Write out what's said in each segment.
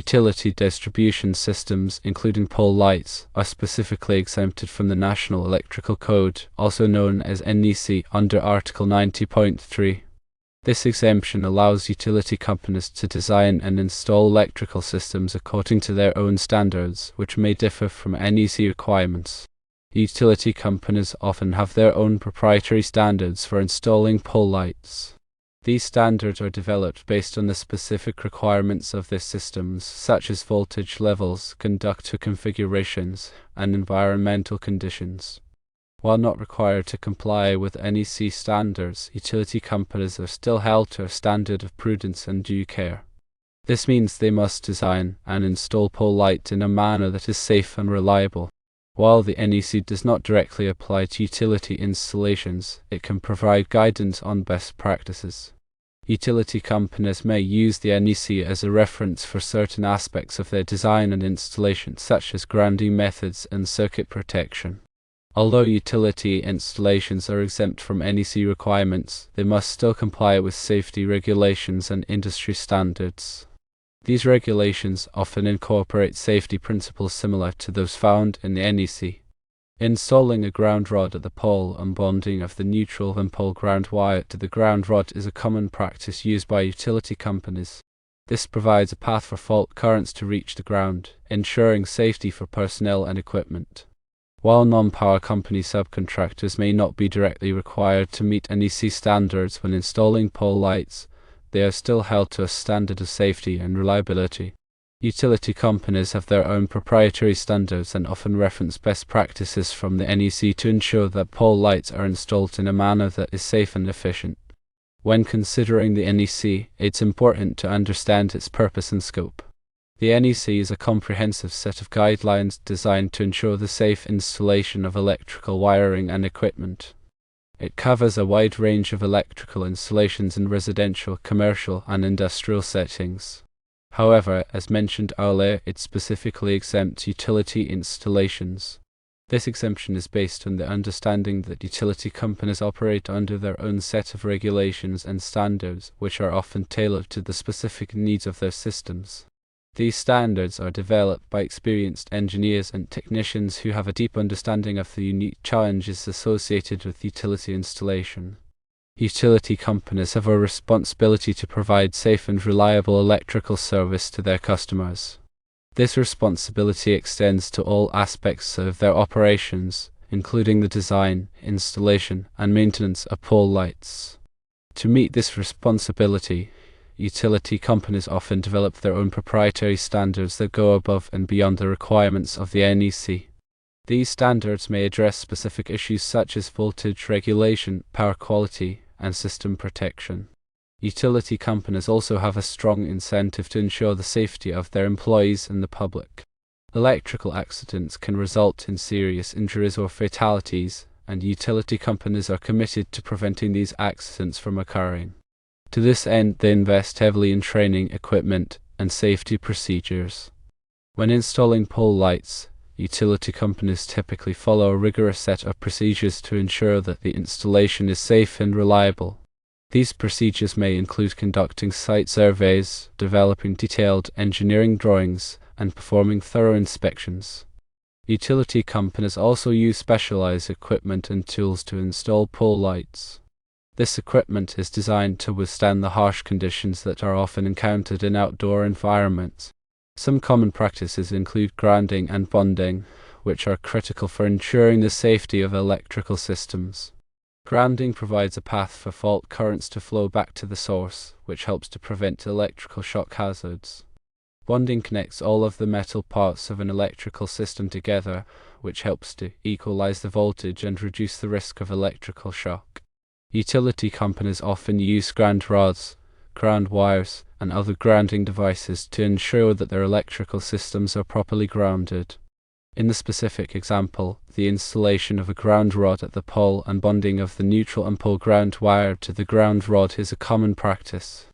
Utility distribution systems, including pole lights, are specifically exempted from the National Electrical Code, also known as NEC, under Article 90.3. This exemption allows utility companies to design and install electrical systems according to their own standards, which may differ from NEC requirements. Utility companies often have their own proprietary standards for installing pole lights. These standards are developed based on the specific requirements of their systems, such as voltage levels, conductor configurations, and environmental conditions. While not required to comply with NEC standards, utility companies are still held to a standard of prudence and due care. This means they must design and install pole lights in a manner that is safe and reliable. While the NEC does not directly apply to utility installations, it can provide guidance on best practices. Utility companies may use the NEC as a reference for certain aspects of their design and installation, such as grounding methods and circuit protection. Although utility installations are exempt from NEC requirements, they must still comply with safety regulations and industry standards. These regulations often incorporate safety principles similar to those found in the NEC. Installing a ground rod at the pole and bonding of the neutral and pole ground wire to the ground rod is a common practice used by utility companies. This provides a path for fault currents to reach the ground, ensuring safety for personnel and equipment. While non-power company subcontractors may not be directly required to meet NEC standards when installing pole lights, they are still held to a standard of safety and reliability. Utility companies have their own proprietary standards and often reference best practices from the NEC to ensure that pole lights are installed in a manner that is safe and efficient. When considering the NEC, it's important to understand its purpose and scope. The NEC is a comprehensive set of guidelines designed to ensure the safe installation of electrical wiring and equipment. It covers a wide range of electrical installations in residential, commercial, and industrial settings. However, as mentioned earlier, it specifically exempts utility installations. This exemption is based on the understanding that utility companies operate under their own set of regulations and standards, which are often tailored to the specific needs of their systems. These standards are developed by experienced engineers and technicians who have a deep understanding of the unique challenges associated with utility installation. Utility companies have a responsibility to provide safe and reliable electrical service to their customers. This responsibility extends to all aspects of their operations, including the design, installation, and maintenance of pole lights. To meet this responsibility, utility companies often develop their own proprietary standards that go above and beyond the requirements of the NEC. These standards may address specific issues such as voltage regulation, power quality, and system protection. Utility companies also have a strong incentive to ensure the safety of their employees and the public. Electrical accidents can result in serious injuries or fatalities, and utility companies are committed to preventing these accidents from occurring. To this end, they invest heavily in training, equipment, and safety procedures. When installing pole lights, utility companies typically follow a rigorous set of procedures to ensure that the installation is safe and reliable. These procedures may include conducting site surveys, developing detailed engineering drawings, and performing thorough inspections. Utility companies also use specialized equipment and tools to install pole lights. This equipment is designed to withstand the harsh conditions that are often encountered in outdoor environments. Some common practices include grounding and bonding, which are critical for ensuring the safety of electrical systems. Grounding provides a path for fault currents to flow back to the source, which helps to prevent electrical shock hazards. Bonding connects all of the metal parts of an electrical system together, which helps to equalize the voltage and reduce the risk of electrical shock. Utility companies often use ground rods, ground wires, and other grounding devices to ensure that their electrical systems are properly grounded. In the specific example, the installation of a ground rod at the pole and bonding of the neutral and pole ground wire to the ground rod is a common practice.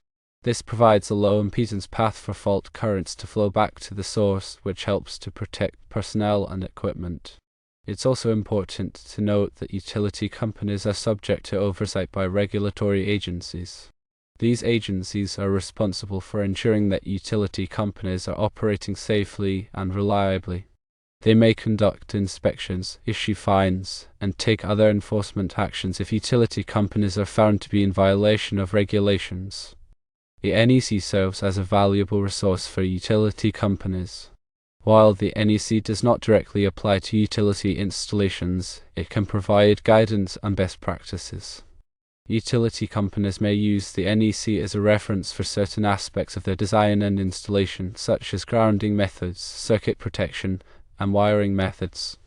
This provides a low impedance path for fault currents to flow back to the source, which helps to protect personnel and equipment. It's also important to note that utility companies are subject to oversight by regulatory agencies. These agencies are responsible for ensuring that utility companies are operating safely and reliably. They may conduct inspections, issue fines, and take other enforcement actions if utility companies are found to be in violation of regulations. The NEC serves as a valuable resource for utility companies. While the NEC does not directly apply to utility installations, it can provide guidance and best practices. Utility companies may use the NEC as a reference for certain aspects of their design and installation, such as grounding methods, circuit protection, and wiring methods.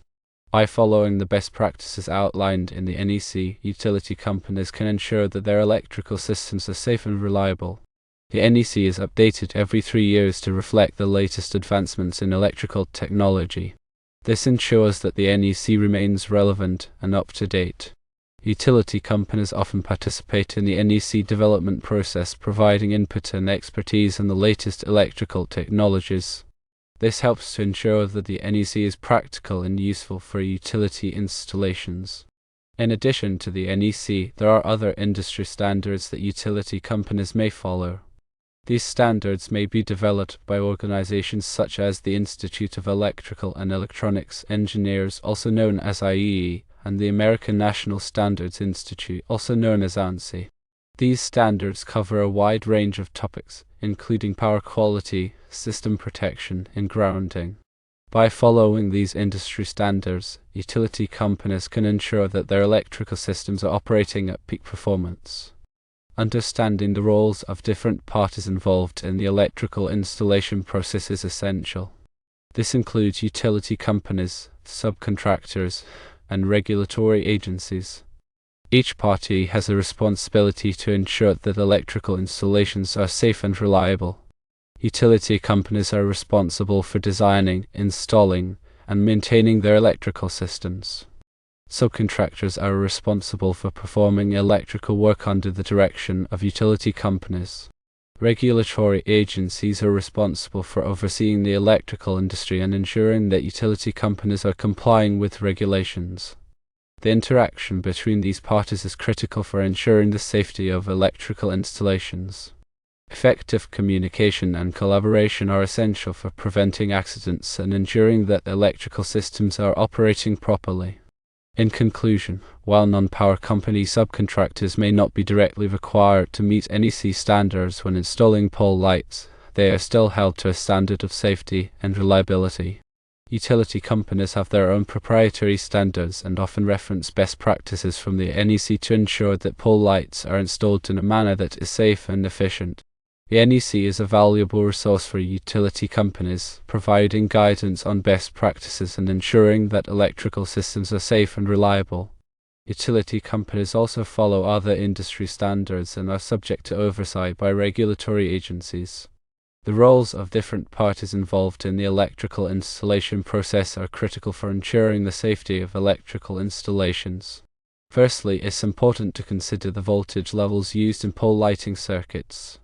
By following the best practices outlined in the NEC, utility companies can ensure that their electrical systems are safe and reliable. The NEC is updated every 3 years to reflect the latest advancements in electrical technology. This ensures that the NEC remains relevant and up to date. Utility companies often participate in the NEC development process, providing input and expertise in the latest electrical technologies. This helps to ensure that the NEC is practical and useful for utility installations. In addition to the NEC, there are other industry standards that utility companies may follow. These standards may be developed by organizations such as the Institute of Electrical and Electronics Engineers, also known as IEE, and the American National Standards Institute, also known as ANSI. These standards cover a wide range of topics, including power quality, system protection, and grounding. By following these industry standards, utility companies can ensure that their electrical systems are operating at peak performance. Understanding the roles of different parties involved in the electrical installation process is essential. This includes utility companies, subcontractors, and regulatory agencies. Each party has a responsibility to ensure that electrical installations are safe and reliable. Utility companies are responsible for designing, installing, and maintaining their electrical systems. Subcontractors are responsible for performing electrical work under the direction of utility companies. Regulatory agencies are responsible for overseeing the electrical industry and ensuring that utility companies are complying with regulations. The interaction between these parties is critical for ensuring the safety of electrical installations. Effective communication and collaboration are essential for preventing accidents and ensuring that electrical systems are operating properly. In conclusion, while non-power company subcontractors may not be directly required to meet NEC standards when installing pole lights, they are still held to a standard of safety and reliability. Utility companies have their own proprietary standards and often reference best practices from the NEC to ensure that pole lights are installed in a manner that is safe and efficient. The NEC is a valuable resource for utility companies, providing guidance on best practices and ensuring that electrical systems are safe and reliable. Utility companies also follow other industry standards and are subject to oversight by regulatory agencies. The roles of different parties involved in the electrical installation process are critical for ensuring the safety of electrical installations. Firstly, it's important to consider the voltage levels used in pole lighting circuits.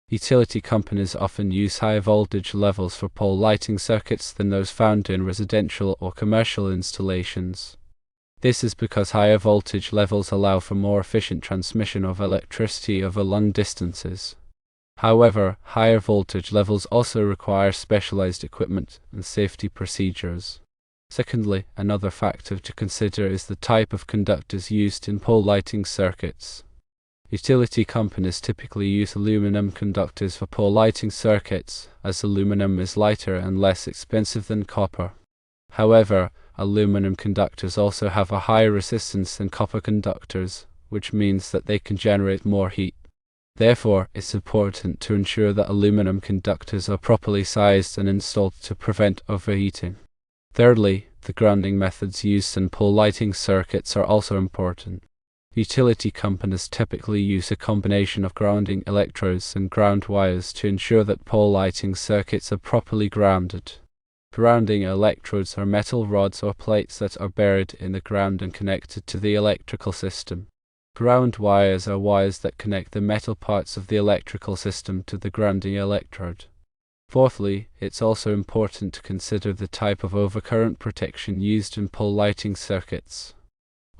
Utility companies often use higher voltage levels for pole lighting circuits than those found in residential or commercial installations. This is because higher voltage levels allow for more efficient transmission of electricity over long distances. However, higher voltage levels also require specialized equipment and safety procedures. Secondly, another factor to consider is the type of conductors used in pole lighting circuits. Utility companies typically use aluminum conductors for pole lighting circuits, as aluminum is lighter and less expensive than copper. However, aluminum conductors also have a higher resistance than copper conductors, which means that they can generate more heat. Therefore, it's important to ensure that aluminum conductors are properly sized and installed to prevent overheating. Thirdly, the grounding methods used in pole lighting circuits are also important. Utility companies typically use a combination of grounding electrodes and ground wires to ensure that pole lighting circuits are properly grounded. Grounding electrodes are metal rods or plates that are buried in the ground and connected to the electrical system. Ground wires are wires that connect the metal parts of the electrical system to the grounding electrode. Fourthly, it's also important to consider the type of overcurrent protection used in pole lighting circuits.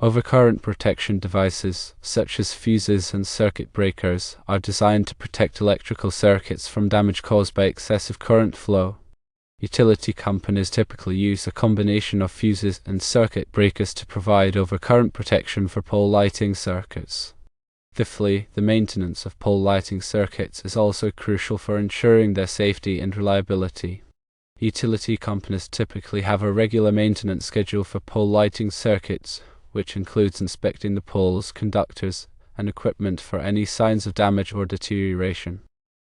Overcurrent protection devices, such as fuses and circuit breakers, are designed to protect electrical circuits from damage caused by excessive current flow. Utility companies typically use a combination of fuses and circuit breakers to provide overcurrent protection for pole lighting circuits. Fifthly, the maintenance of pole lighting circuits is also crucial for ensuring their safety and reliability. Utility companies typically have a regular maintenance schedule for pole lighting circuits, which includes inspecting the poles, conductors, and equipment for any signs of damage or deterioration.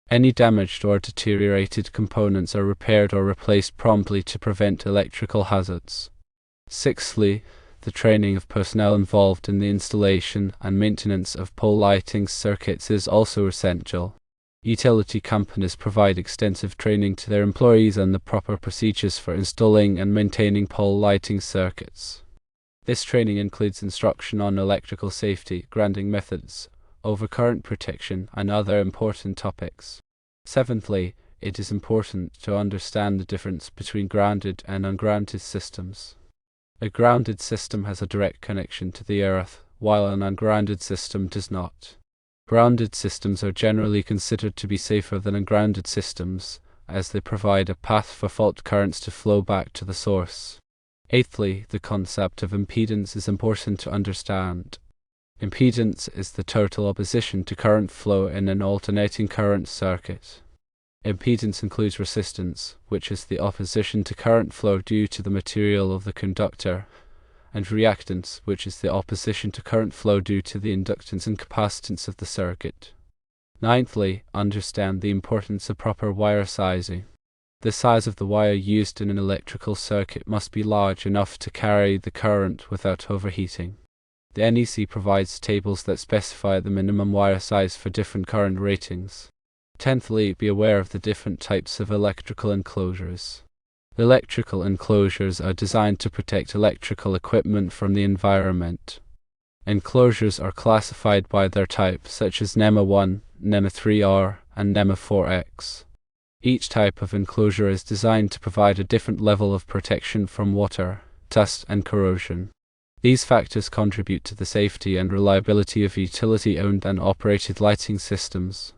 Any damaged or deteriorated components are repaired or replaced promptly to prevent electrical hazards. Sixthly, the training of personnel involved in the installation and maintenance of pole lighting circuits is also essential. Utility companies provide extensive training to their employees on the proper procedures for installing and maintaining pole lighting circuits. This training includes instruction on electrical safety, grounding methods, overcurrent protection, and other important topics. Seventhly, it is important to understand the difference between grounded and ungrounded systems. A grounded system has a direct connection to the earth, while an ungrounded system does not. Grounded systems are generally considered to be safer than ungrounded systems, as they provide a path for fault currents to flow back to the source. Eighthly, the concept of impedance is important to understand. Impedance is the total opposition to current flow in an alternating current circuit. Impedance includes resistance, which is the opposition to current flow due to the material of the conductor, and reactance, which is the opposition to current flow due to the inductance and capacitance of the circuit. Ninthly, understand the importance of proper wire sizing. The size of the wire used in an electrical circuit must be large enough to carry the current without overheating. The NEC provides tables that specify the minimum wire size for different current ratings. Tenthly, be aware of the different types of electrical enclosures. Electrical enclosures are designed to protect electrical equipment from the environment. Enclosures are classified by their type, such as NEMA 1, NEMA 3R, and NEMA 4X. Each type of enclosure is designed to provide a different level of protection from water, dust, and corrosion. These factors contribute to the safety and reliability of utility-owned and operated lighting systems.